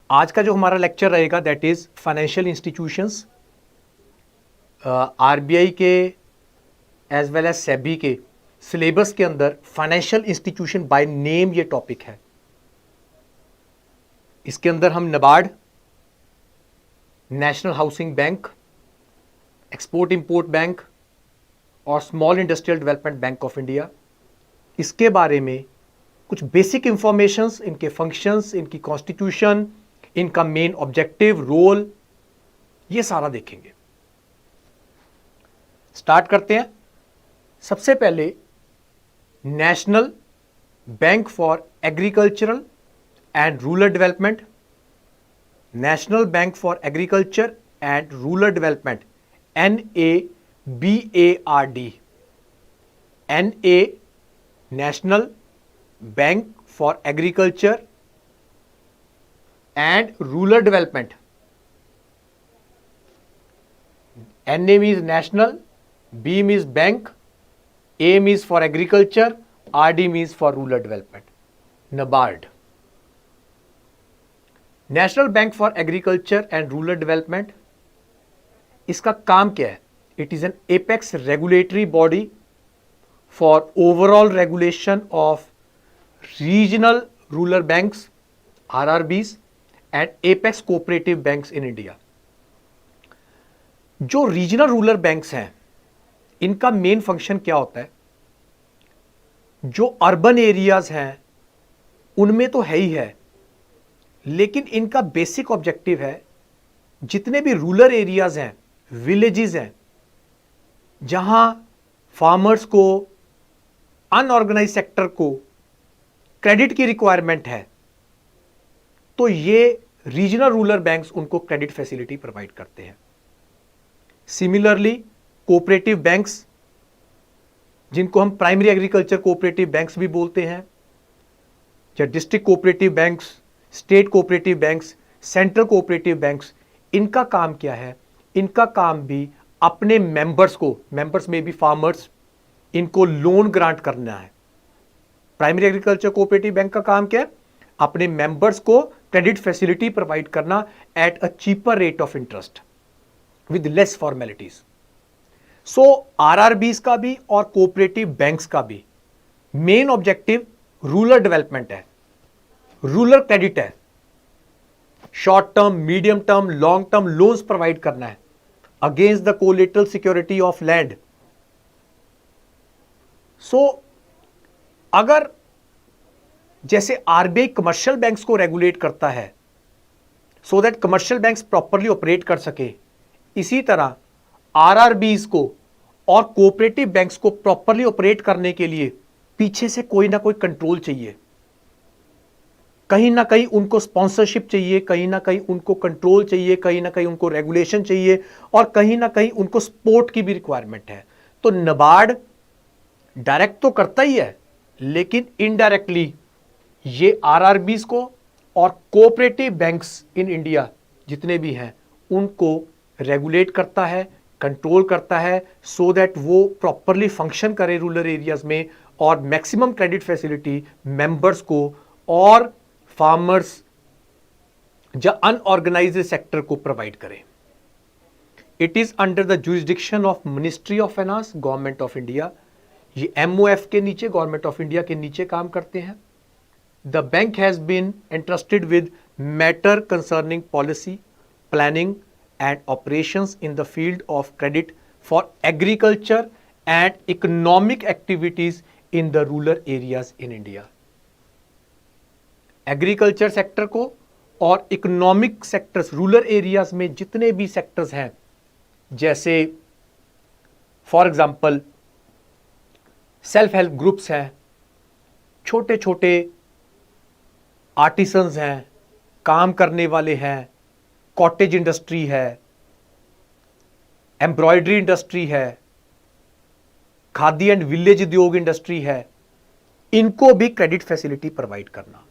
आज का जो हमारा लेक्चर रहेगा that is financial institutions. RBI के एज वेल एज सेबी के सिलेबस के अंदर फाइनेंशियल इंस्टीट्यूशन बाय नेम ये टॉपिक है। इसके अंदर हम NABARD, national housing bank, export import bank और small industrial development bank of India, इसके बारे में कुछ बेसिक इंफॉर्मेशंस, इनके फंक्शंस, इनकी कॉन्स्टिट्यूशन, इनका मेन ऑब्जेक्टिव, रोल, ये सारा देखेंगे। स्टार्ट करते हैं। सबसे पहले national bank for agricultural and rural development, national bank for agriculture and rural development, NABARD, NA national bank for agriculture and rural development. NA means national, B means bank, A means for agriculture, RD means for rural development. NABARD, National Bank for Agriculture and Rural Development. इसका काम क्या है? It is an apex regulatory body for overall regulation of regional rural banks, RRBs, and apex cooperative banks in India. जो regional rural banks हैं, इनका main function क्या होता है? जो अर्बन एरियाज हैं उनमें तो है ही है, लेकिन इनका बेसिक ऑब्जेक्टिव है जितने भी रूरल एरियाज हैं, विलेजेस हैं, जहां फार्मर्स को, अनऑर्गेनाइज सेक्टर को क्रेडिट की रिक्वायरमेंट है, तो ये रीजनल रूरल बैंक्स उनको क्रेडिट फैसिलिटी प्रोवाइड करते हैं। सिमिलरली कोऑपरेटिव बैंक्स, जिनको हम प्राइमरी एग्रीकल्चर कोऑपरेटिव बैंक्स भी बोलते हैं, या district cooperative banks, state cooperative banks, central cooperative banks, इनका काम क्या है? इनका काम भी अपने मेंबर्स को, मेंबर्स में भी फार्मर्स, इनको लोन ग्रांट करना है। प्राइमरी एग्रीकल्चर कोऑपरेटिव बैंक का काम क्या है? अपने मेंबर्स को क्रेडिट फैसिलिटी प्रोवाइड करना at a cheaper rate of interest with less formalities. So RRBs का भी और कोऑपरेटिव बैंक्स का भी मेन ऑब्जेक्टिव रूरल डेवलपमेंट है, रूरल क्रेडिट है, short term, medium term, long term loans provide करना है against the collateral security of land. So अगर जैसे आरबीआई कमर्शियल बैंक्स को रेगुलेट करता है so that commercial banks properly operate कर सके, इसी तरह आरआरबीज को और कोऑपरेटिव बैंक्स को प्रॉपरली ऑपरेट करने के लिए पीछे से कोई ना कोई कंट्रोल चाहिए, कहीं ना कहीं उनको स्पॉन्सरशिप चाहिए, कहीं ना कहीं उनको कंट्रोल चाहिए, कहीं ना कहीं उनको रेगुलेशन चाहिए, और कहीं ना कहीं उनको सपोर्ट की भी रिक्वायरमेंट है। तो नबार्ड डायरेक्ट तो करता ही है, लेकिन इनडायरेक्टली ये आरआरबीज को और कोऑपरेटिव बैंक्स इन इंडिया जितने भी हैं उनको रेगुलेट करता है, कंट्रोल करता है, सो दैट वो प्रॉपरली फंक्शन करे रूरल एरियाज में और मैक्सिमम क्रेडिट फैसिलिटी मेंबर्स को और फार्मर्स या अनऑर्गेनाइज्ड सेक्टर को प्रोवाइड करे। It is under the jurisdiction of ministry of finance, government of India. ये MOF के नीचे, गवर्नमेंट ऑफ इंडिया के नीचे काम करते हैं। The bank has been entrusted with matter concerning policy, planning and operations in the field of credit for agriculture and economic activities in the rural areas in India. Agriculture sector को और economic sectors, rural areas में जितने भी sectors हैं, जैसे for example self help groups हैं, छोटे छोटे आर्टिसंस हैं, काम करने वाले हैं, कॉटेज इंडस्ट्री है, एम्ब्रॉयडरी इंडस्ट्री है, खादी एंड विलेज उद्योग इंडस्ट्री है, इनको भी क्रेडिट फैसिलिटी प्रोवाइड करना।